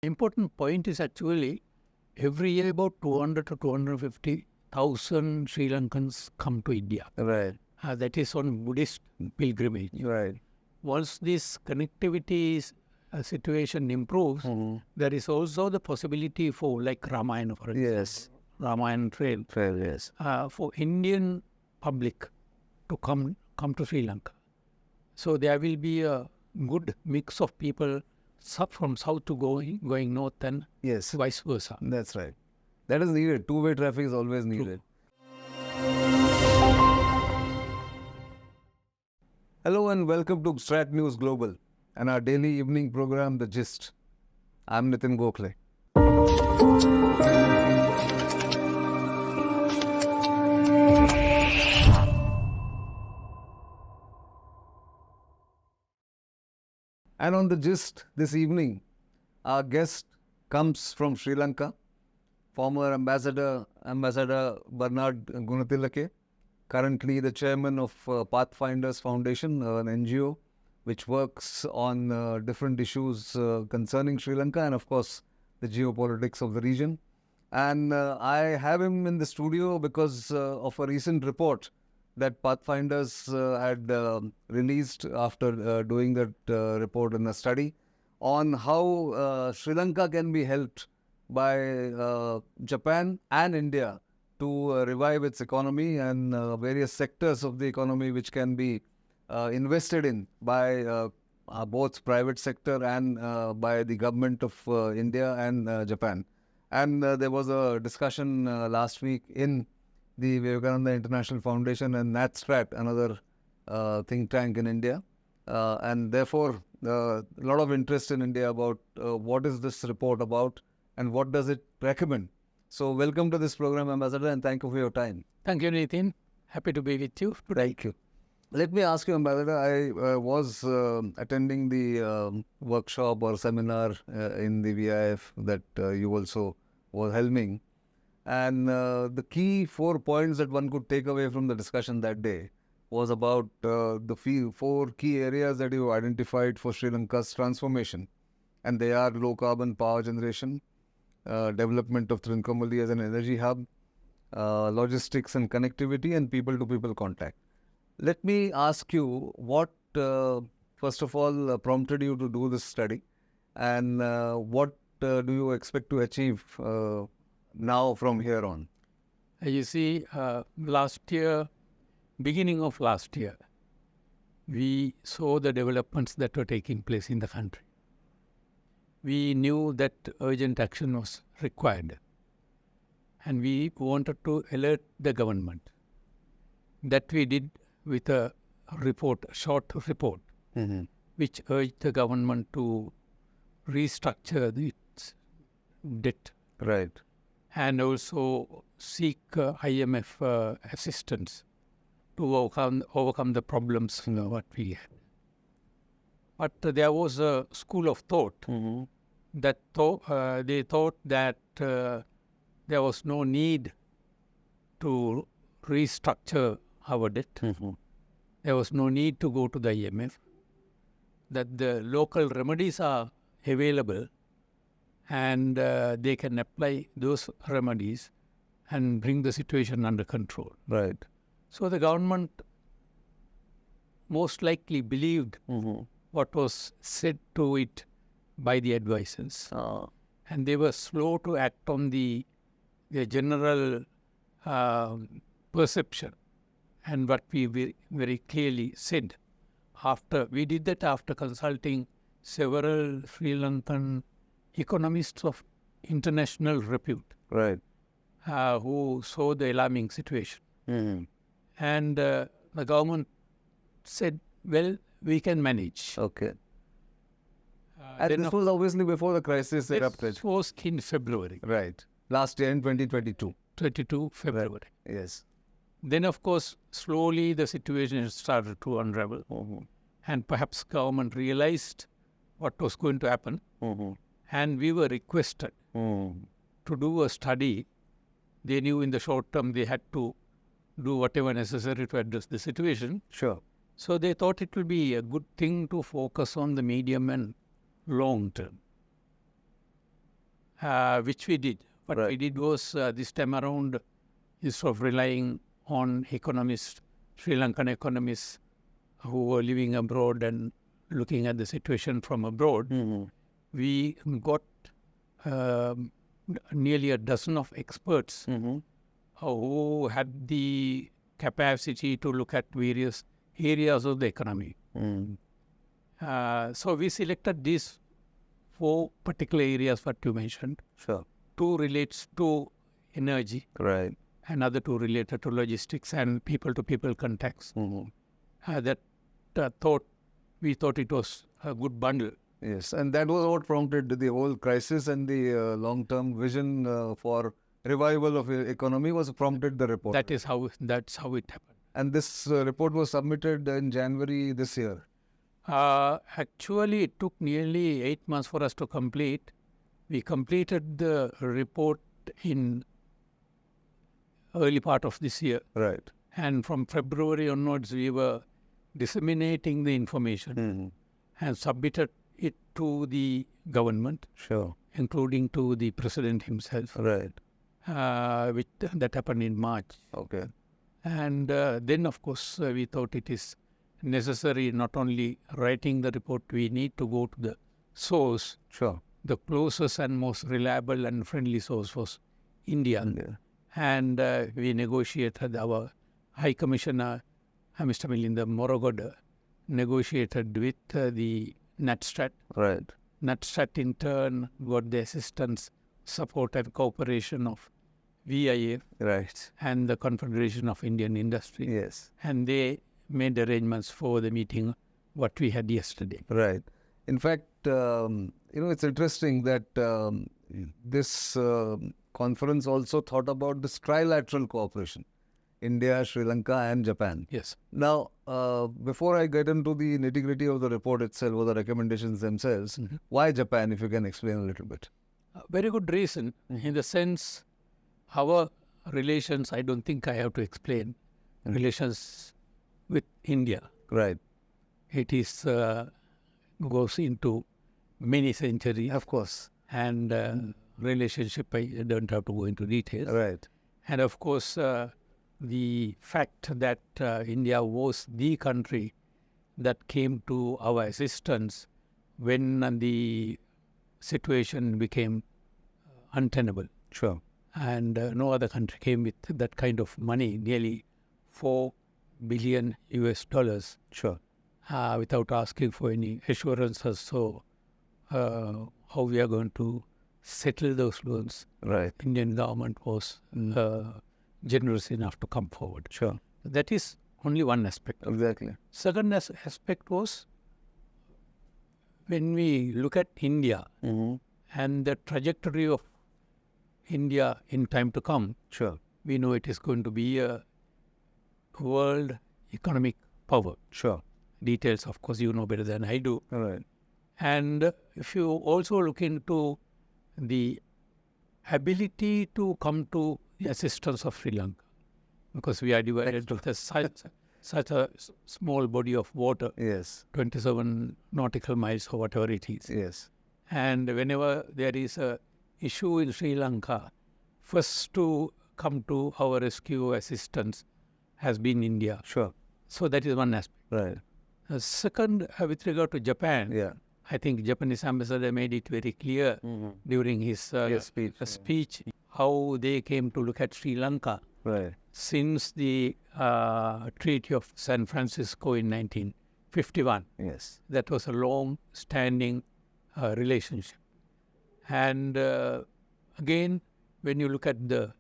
Important point is actually every year about 200 to 250,000 Sri Lankans come to India. Right. That is on Buddhist pilgrimage. Right. Once this connectivity situation improves, there is also the possibility for like Ramayana, for example. Yes. Ramayana trail. Yes. For Indian public to come to Sri Lanka. So there will be a good mix of people from south to going north and Yes. vice versa. That's right. That is needed. Two-way traffic is always needed. Hello and welcome to StratNews Global and our daily evening program, The Gist. I'm Nitin Gokhale. And on The Gist this evening, our guest comes from Sri Lanka, former Ambassador Bernard Goonetilleke, currently the chairman of Pathfinders Foundation, an NGO which works on different issues concerning Sri Lanka and of course the geopolitics of the region. And I have him in the studio because of a recent report that Pathfinders had released after doing that report in a study on how Sri Lanka can be helped by Japan and India to revive its economy and various sectors of the economy which can be invested in by both private sector and by the government of India and Japan. And there was a discussion last week in the Vivekananda International Foundation and NatStrat, another think tank in India. And therefore, a lot of interest in India about what is this report about and what does it recommend. So welcome to this program, Ambassador, and thank you for your time. Thank you, Nitin. Happy to be with you. Thank you. Let me ask you, Ambassador, I was attending the workshop or seminar in the VIF that you also were helming. And the key 4 points that one could take away from the discussion that day was about the 4 key areas that you identified for Sri Lanka's transformation. And they are low carbon power generation, development of Trincomalee as an energy hub, logistics and connectivity, and people-to-people contact. Let me ask you what, first of all, prompted you to do this study, and what do you expect to achieve now from here on? You see, beginning of last year, we saw the developments that were taking place in the country. We knew that urgent action was required, and we wanted to alert the government. That we did with a short report, which urged the government to restructure its debt. Right. And also seek IMF assistance to overcome the problems what we had. But there was a school of thought that they thought that there was no need to restructure our debt. There was no need to go to the IMF, that the local remedies are available and they can apply those remedies and bring the situation under control. Right. So the government most likely believed what was said to it by the advisors. And they were slow to act on the general perception. And what we very clearly said, we did that after consulting several Sri Lankan economists of international repute, right, who saw the alarming situation. And the government said, well, we can manage. Okay. And this was obviously before the crisis erupted. This was in February. Right. Last year in 2022. 22 February. Right. Yes. Then, of course, slowly the situation started to unravel. And perhaps government realized what was going to happen. And we were requested to do a study. They knew in the short term they had to do whatever necessary to address the situation. Sure. So they thought it will be a good thing to focus on the medium and long term. which we did. What we did was this time around, instead of relying on economists, Sri Lankan economists who were living abroad and looking at the situation from abroad, we got nearly a dozen of experts who had the capacity to look at various areas of the economy. So we selected these 4 particular areas what you mentioned. Sure. 2 relates to energy. Right. Another 2 related to logistics and people-to-people contacts. We thought it was a good bundle. Yes, and that was what prompted the whole crisis, and the long-term vision for revival of economy was prompted the report. That's how it happened. And this report was submitted in January this year. Actually, it took nearly 8 months for us to complete. We completed the report in early part of this year. Right. And from February onwards, we were disseminating the information and submitted it to the government, Sure. including to the president himself. Right. That happened in March. Okay. And then, of course, we thought it is necessary not only writing the report, we need to go to the source. Sure. The closest and most reliable and friendly source was India. And we negotiated, our High Commissioner, Mr. Milinda Morogoda, negotiated with the NatStrat. Right. NatStrat in turn got the assistance, support and cooperation of VIF Right. and the Confederation of Indian Industry. Yes. And they made arrangements for the meeting what we had yesterday. Right. In fact, it's interesting that this conference also thought about this trilateral cooperation, India, Sri Lanka and Japan. Yes. Now, before I get into the nitty-gritty of the report itself or the recommendations themselves, why Japan, if you can explain a little bit? Very good reason. In the sense, our relations, I don't think I have to explain, relations with India. Right. It is goes into many centuries. Of course. And relationship, I don't have to go into details. Right. And of course, the fact that India was the country that came to our assistance when the situation became untenable. Sure. And no other country came with that kind of money, nearly $4 billion US, Sure. without asking for any assurances. So how we are going to settle those loans? Right. Indian government was generous enough to come forward. Sure. That is only one aspect. Exactly. Second aspect was when we look at India and the trajectory of India in time to come, Sure. we know it is going to be a world economic power. Sure. Details, of course, you know better than I do. Right. And if you also look into the ability to come to the assistance of Sri Lanka, because we are divided with such a small body of water, Yes. 27 nautical miles or whatever it is. Yes. And whenever there is a issue in Sri Lanka, first to come to our rescue assistance has been India. Sure. So that is one aspect. Right. Second, with regard to Japan, Yeah. I think Japanese ambassador made it very clear during his speech how they came to look at Sri Lanka Right. since the Treaty of San Francisco in 1951. Yes. That was a long-standing relationship. And again, when you look at the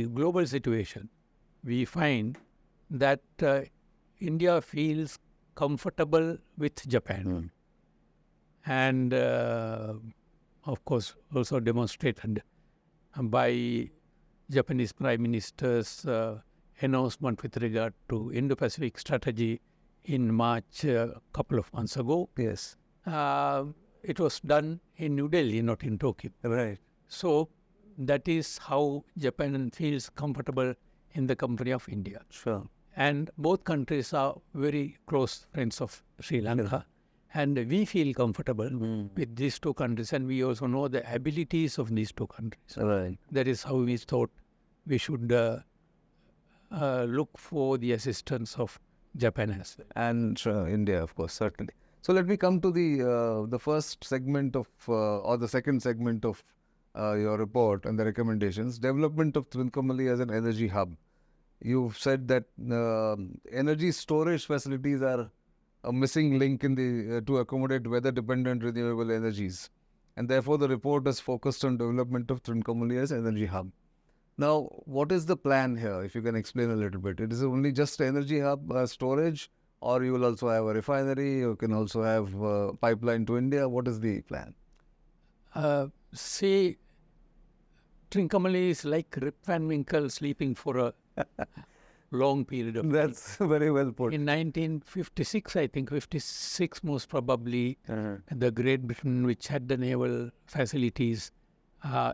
global situation, we find that India feels comfortable with Japan. And of course, also demonstrated by Japanese Prime Minister's announcement with regard to Indo-Pacific strategy in March a couple of months ago. Yes. It was done in New Delhi, not in Tokyo. Right. So that is how Japan feels comfortable in the company of India. Sure. And both countries are very close friends of Sri Lanka. And we feel comfortable with these two countries, and we also know the abilities of these two countries. Right. That is how we thought we should look for the assistance of Japan as well. And India, of course, certainly. So let me come to the first segment of, or the second segment of your report and the recommendations. Development of Trincomalee as an energy hub. You've said that energy storage facilities are a missing link in the to accommodate weather-dependent renewable energies, and therefore the report is focused on development of Trincomalee as energy hub. Now, what is the plan here? If you can explain a little bit. It is only just energy hub storage, or you will also have a refinery. You can also have a pipeline to India. What is the plan? See, Trincomalee is like Rip Van Winkle sleeping for a long period of time. That's very well put. In 1956, I think, 56 most probably, the Great Britain, which had the naval facilities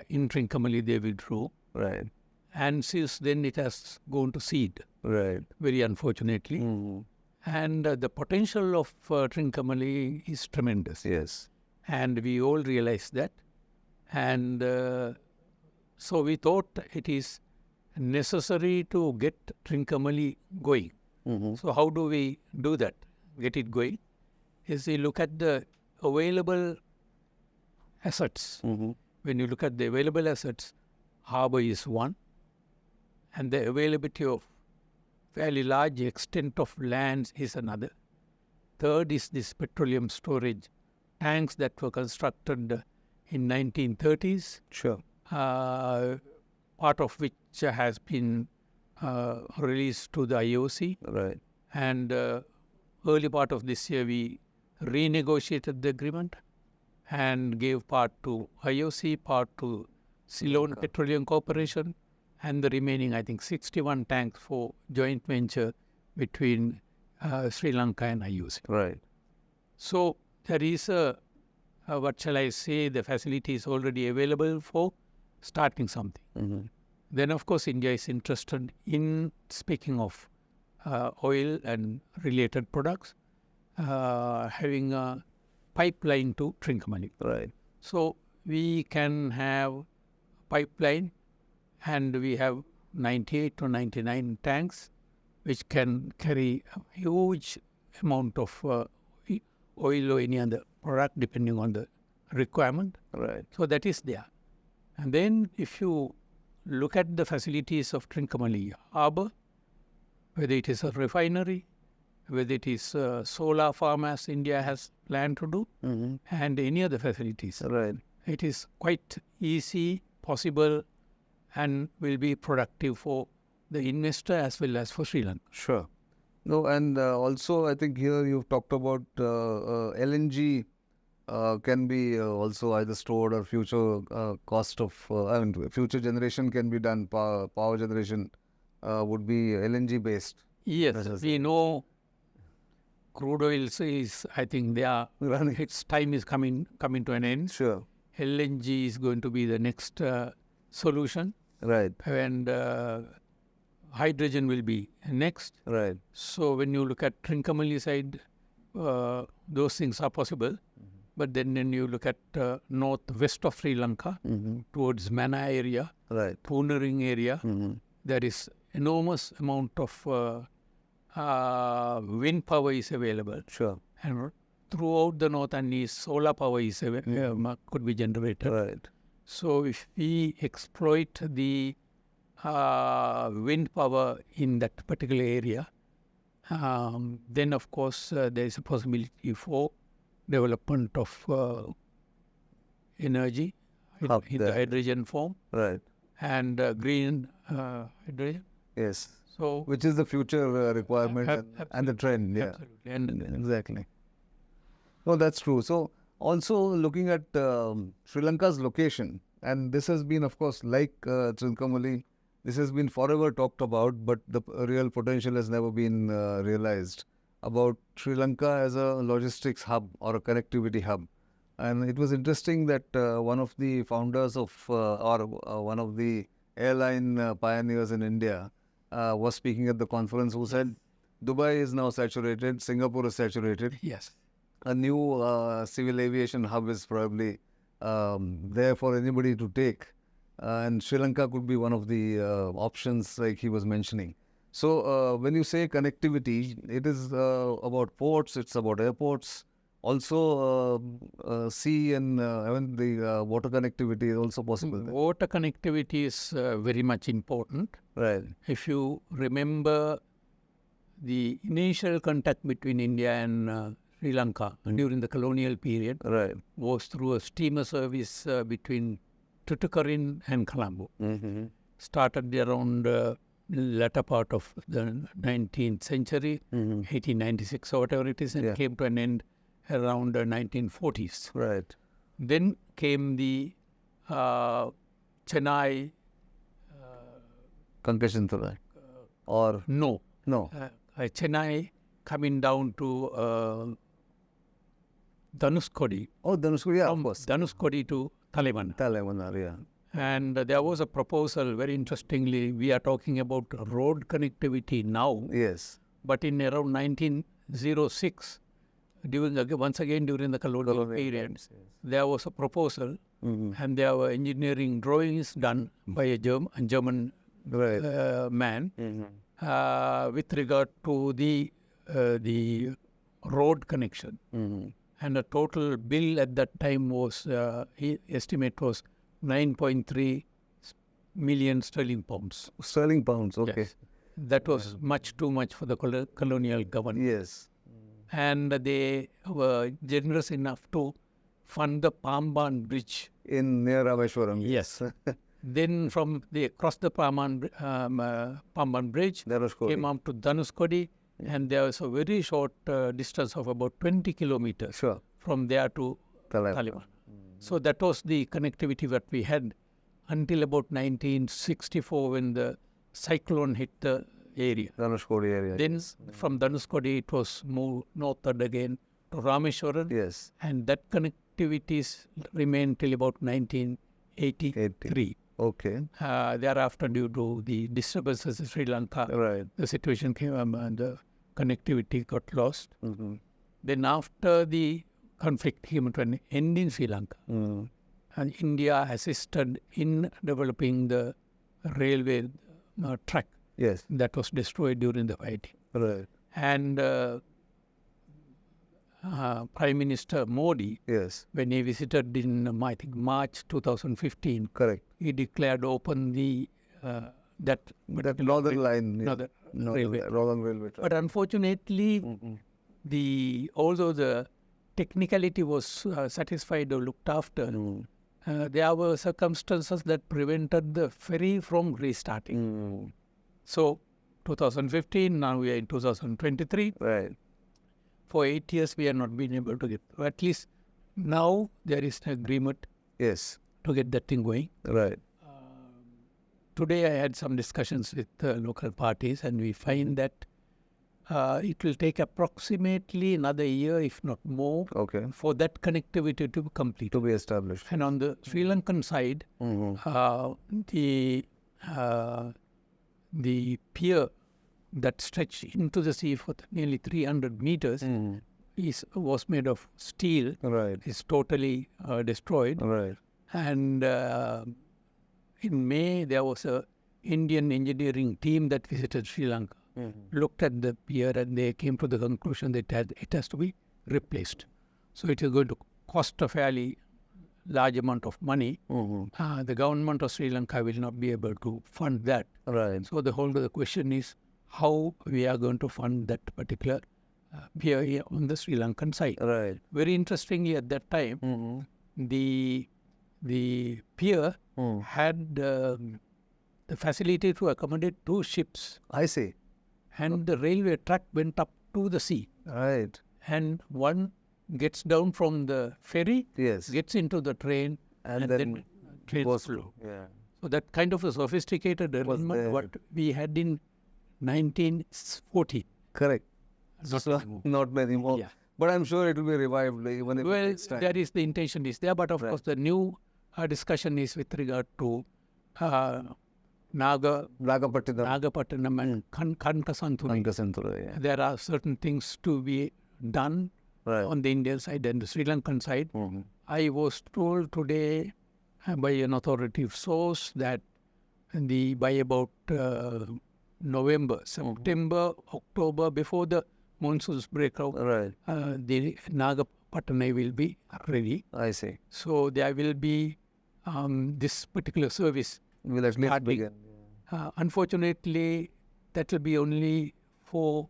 in Trincomalee, they withdrew. Right. And since then, it has gone to seed, Right. very unfortunately. And the potential of Trincomalee is tremendous. Yes. And we all realize that. And so we thought it is necessary to get Trincomalee going. So how do we do that, get it going? Is we look at the available assets. When you look at the available assets, harbour is one, and the availability of fairly large extent of lands is another. Third is this petroleum storage tanks that were constructed in 1930s. Sure. Part of which has been released to the IOC. Right. And early part of this year, we renegotiated the agreement and gave part to IOC, part to Ceylon Petroleum Corporation, and the remaining, I think, 61 tanks for joint venture between Sri Lanka and IOC. Right. So there is what shall I say, the facility is already available for starting something. Then, of course, India is interested in, speaking of oil and related products, having a pipeline to Trincomalee. Right. So we can have pipeline, and we have 98 to 99 tanks, which can carry a huge amount of oil or any other product depending on the requirement. Right. So that is there. And then if you look at the facilities of Trincomalee harbour, whether it is a refinery, whether it is a solar farm as India has planned to do, and any other facilities, Right. it is quite easy, possible, and will be productive for the investor as well as for Sri Lanka. Sure. No, and also I think here you've talked about LNG can be also either stored or future cost of, future generation can be done, power generation would be LNG based. Yes, we know crude oil is, I think they are, its time is coming to an end. Sure. LNG is going to be the next solution. Right. And hydrogen will be next. Right. So when you look at Trincomalee side, those things are possible. But then when you look at northwest of Sri Lanka, towards Mana area, Right. Poonering area, there is enormous amount of wind power is available. Sure. And throughout the north and east, solar power is could be generated. Right. So if we exploit the wind power in that particular area, then of course there is a possibility for development of energy in the hydrogen form. Right. And green hydrogen. Yes. So which is the future requirement and the trend. Yeah. Absolutely. And Exactly. No, that's true. So also looking at Sri Lanka's location, and this has been, of course, like Trincomalee, this has been forever talked about, but the real potential has never been realized about Sri Lanka as a logistics hub or a connectivity hub. And it was interesting that one of the founders of, one of the airline pioneers in India was speaking at the conference, who said, Dubai is now saturated, Singapore is saturated. yes. a new civil aviation hub is probably there for anybody to take. And Sri Lanka could be one of the options like he was mentioning. So when you say connectivity, it is about ports, it's about airports. Also, sea and even the water connectivity is also possible there. Water connectivity is very much important. Right. If you remember the initial contact between India and Sri Lanka during the colonial period Right. was through a steamer service between Tuticorin and Colombo. Started around latter part of the 19th century, 1896 or whatever it is, and came to an end around 1940s. Right. Then came the Chennai. Kankashinthura. Or No. Chennai coming down to Dhanuskodi. Oh, Dhanuskodi, yeah, of From course. Dhanuskodi to Talaivanna. Talaivanna, yeah. And there was a proposal, very interestingly, we are talking about road connectivity now, Yes. but in around 1906, once again during the colonial period, times, yes. there was a proposal and there were engineering drawings done by a German Right. man with regard to the road connection. And the total bill at that time was, estimate was 9.3 million sterling pounds. Sterling pounds, okay. Yes. That was much too much for the colonial government. Yes. And they were generous enough to fund the Pamban Bridge. In near Rameshwaram. Yes. Then from the across the Pamban Bridge, Dhanuskodi. came up to Dhanuskodi, and there was a very short distance of about 20 kilometers Sure. from there to Talaivanna. So that was the connectivity that we had until about 1964 when the cyclone hit the area. Dhanuskodi area. Then from Dhanuskodi it was moved northward again to Rameshwaram, Yes. and that connectivity remained till about 1983. Okay. Thereafter, due to the disturbances in Sri Lanka, Right. the situation came and the connectivity got lost. Then after the conflict came to an end in Sri Lanka, and India assisted in developing the railway track Yes. that was destroyed during the fighting. Right. And Prime Minister Modi, Yes. when he visited in, I think, March 2015, Correct. he declared open the that northern line. northern railway. Northern railway track. But unfortunately, although the technicality was satisfied or looked after, there were circumstances that prevented the ferry from restarting. So, 2015, now we are in 2023. Right. For 8 years, we have not been able to get, at least now there is an agreement Yes. to get that thing going. Right. Today, I had some discussions with local parties, and we find that it will take approximately another year, if not more, Okay. for that connectivity to be complete. To be established. And on the Sri Lankan side, the pier that stretched into the sea for nearly 300 meters was made of steel. Right. Is totally destroyed. Right. And in May, there was a Indian engineering team that visited Sri Lanka, looked at the pier, and they came to the conclusion that it has to be replaced. So it is going to cost a fairly large amount of money. The government of Sri Lanka will not be able to fund that. Right. So the whole of the question is how we are going to fund that particular pier here on the Sri Lankan side. Right. Very interestingly, at that time, the pier had the facility to accommodate 2 ships, I see. and the railway track went up to the sea, Right. and one gets down from the ferry, Yes. gets into the train, and then trains goes flow. Yeah. So that kind of a sophisticated arrangement, there. what we had in 1940. Correct. Not So, anymore. not many more. Yeah. But I'm sure it will be revived even if it Well, takes time. that is the intention is there, but of Right. course the new discussion is with regard to Nagapattinam and Kankasanthuri. Ankasanthura, yeah. There are certain things to be done Right. on the Indian side and the Sri Lankan side. I was told today by an authoritative source that by about November, September, October, before the monsoons break out, Right. the Nagapattanai will be ready. I see. So there will be this particular service. Will at least starting. begin. Unfortunately, that will be only for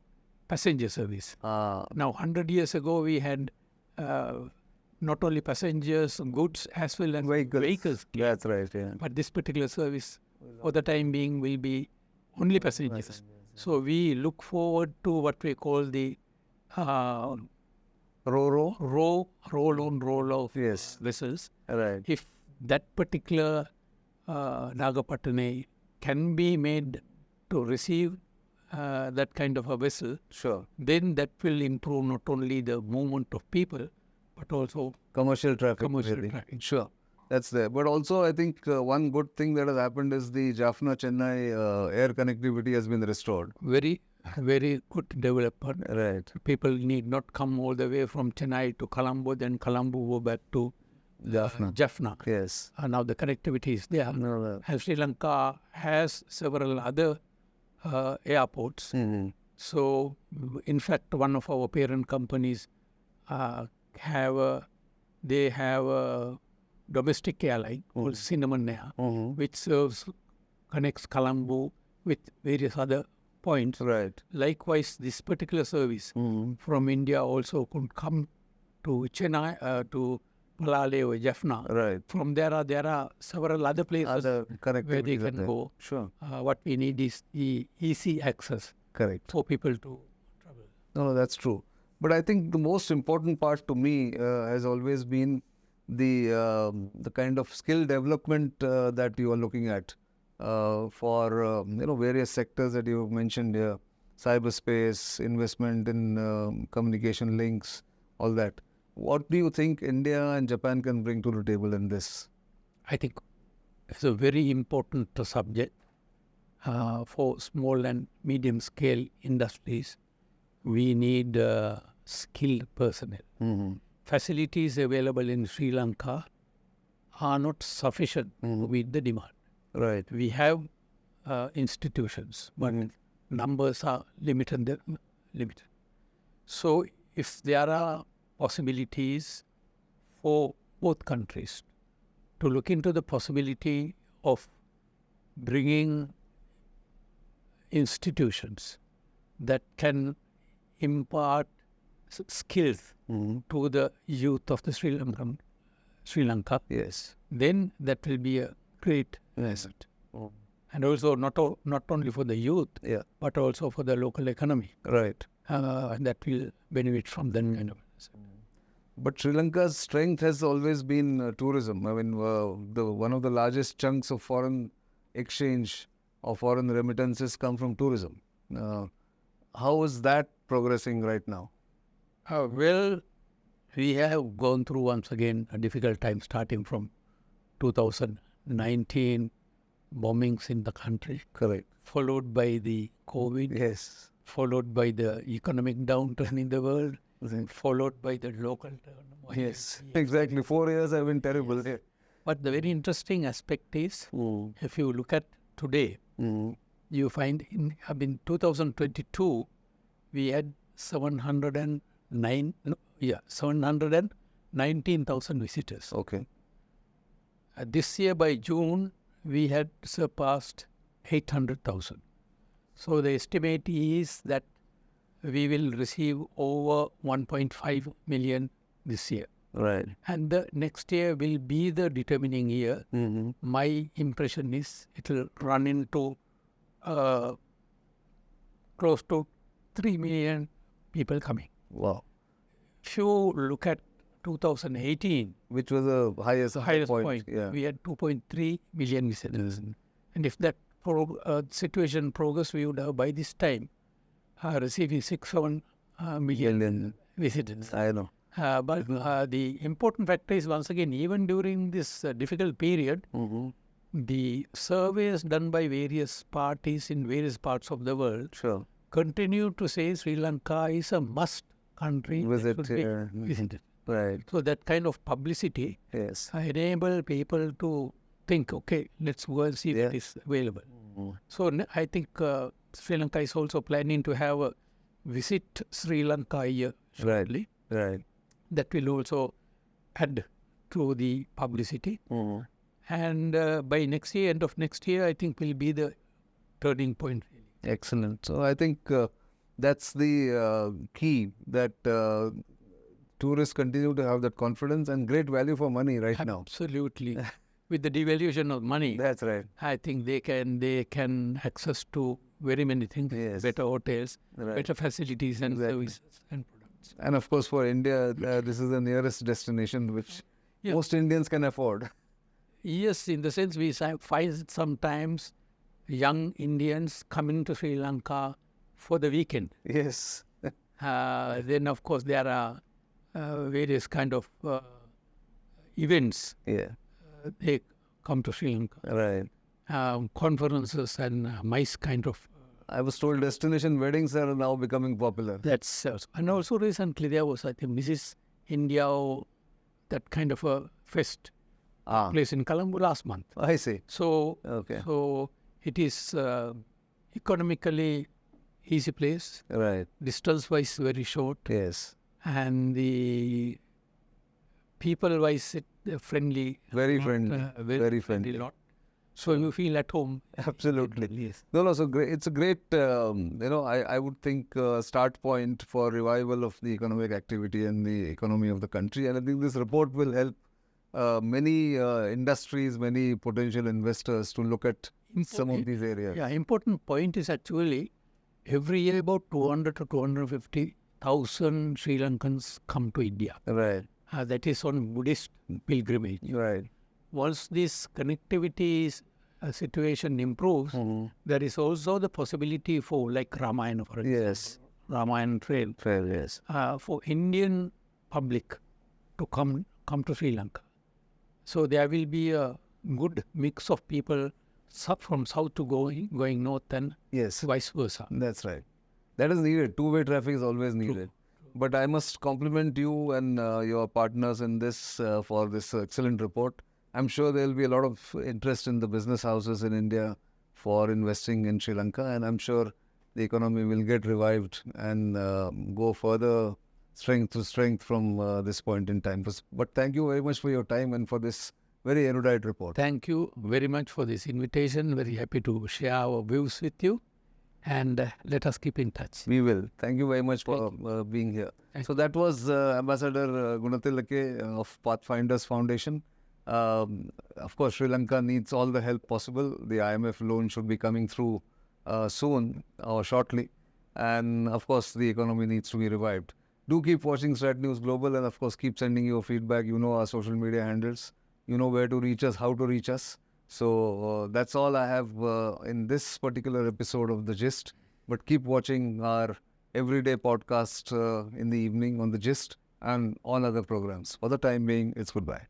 passenger service. Now, 100 years ago, we had not only passengers, goods, as well as vehicles. That's right. Yeah. But this particular service, for the time being, will be only passengers. So we look forward to what we call the roll on, roll off vessels. Right. If that particular Nagapattanai can be made to receive that kind of a vessel, Sure. then that will improve not only the movement of people, but also Commercial traffic. commercial traffic. Sure. That's there. But also, I think one good thing that has happened is the Jaffna-Chennai air connectivity has been restored. Very, very good development. Right. People need not come all the way from Chennai to Colombo, then Colombo go back to Jaffna. Yes. Now the connectivity is there. No. And Sri Lanka has several other airports. So, in fact, one of our parent companies have a domestic airline called Cinnamon Air, which connects Colombo with various other points. Right. Likewise, this particular service from India also could come to Chennai, to Palale or Jaffna. Right. From there are several other places Other where they connectivities are can there. go. Sure. What we need is the easy access Correct. for people to travel. No, that's true. But I think the most important part to me has always been the kind of skill development that you are looking at for various sectors that you mentioned here, cyberspace, investment in communication links, all that. What do you think India and Japan can bring to the table in this? I think it's a very important subject for small and medium scale industries. We need skilled personnel. Facilities available in Sri Lanka are not sufficient to meet the demand. Right. We have institutions, but numbers are limited. So if there are possibilities for both countries to look into the possibility of bringing institutions that can impart skills to the youth of the Sri Lanka, Yes. then that will be a great asset. And also not only for the youth, but also for the local economy. Right. And that will benefit from that kind of asset. But Sri Lanka's strength has always been tourism. I mean, one of the largest chunks of foreign exchange or foreign remittances come from tourism. How is that progressing right now? Well, we have gone through once again a difficult time starting from 2019 bombings in the country. Correct. Followed by the COVID. Yes. Followed by the economic downturn in the world. Followed by the local turmoil. Yes, exactly. 4 years have been terrible. Yes. But the very interesting aspect is, if you look at today, you find in 2022, we had 719,000 visitors. Okay. This year by June, we had surpassed 800,000. So the estimate is that we will receive over 1.5 million this year. Right. And the next year will be the determining year. My impression is it will run into close to 3 million people coming. Wow. If you look at 2018, which was the highest point. Yeah. We had 2.3 million visitors. And if that situation progress, we would have by this time receiving 6-7 million visitors. I know. But the important factor is, once again, even during this difficult period, the surveys done by various parties in various parts of the world continue to say Sri Lanka is a must country that Visit should be here. visited. Right. So that kind of publicity Yes. enable people to think, okay, let's go and see Yeah. what is available. Mm. So I think Sri Lanka is also planning to have a visit Sri Lanka a year shortly. Right. That will also add to the publicity. Mm. And by next year, end of next year, I think will be the turning point. Really. Excellent. So I think that's the key, that tourists continue to have that confidence and great value for money right now. Absolutely. With the devaluation of money, That's right. I think they can access to very many things, Yes. better hotels, Right. better facilities and Exactly. services and products. And of course, for India, this is the nearest destination which Yeah. most Indians can afford. Yes, in the sense we find sometimes young Indians coming to Sri Lanka for the weekend. Yes. Then, of course, there are various kind of events. Yeah. They come to Sri Lanka. Right. Conferences and MICE kind of. I was told destination weddings are now becoming popular. That's and also recently there was, I think, Mrs. India, or that kind of a fest place in Colombo last month. I see. So, Okay. so it is economically easy place, Right. distance-wise very short, Yes. and the people-wise they're friendly. Very lot, friendly. Very friendly. lot. So you feel at home. Absolutely. Yes. No, so great. It's a great, I would think start point for revival of the economic activity and the economy of the country. And I think this report will help many industries, many potential investors to look at some of these areas. Yeah, important point is actually every year about 200 to 250,000 Sri Lankans come to India. Right. That is on Buddhist pilgrimage. Right. Once this connectivity situation improves, there is also the possibility for like Ramayana, for example. Yes. Ramayana trail. Fair, yes. For Indian public to come to Sri Lanka. So there will be a good mix of people from south to going north and Yes. vice versa. That's right. That is needed. Two-way traffic is always needed. But I must compliment you and your partners in this for this excellent report. I'm sure there will be a lot of interest in the business houses in India for investing in Sri Lanka, and I'm sure the economy will get revived and go further strength to strength from this point in time. But thank you very much for your time and for this very erudite report. Thank you very much for this invitation. Very happy to share our views with you. And let us keep in touch. We will. Thank you very much for being here. So that was Ambassador Goonetilleke of Pathfinders Foundation. Of course, Sri Lanka needs all the help possible. The IMF loan should be coming through soon or shortly. And of course, the economy needs to be revived. Do keep watching StratNews Global, and of course, keep sending your feedback. You know our social media handles. You know where to reach us, how to reach us. So that's all I have in this particular episode of The Gist. But keep watching our everyday podcast in the evening on The Gist and on other programs. For the time being, it's goodbye.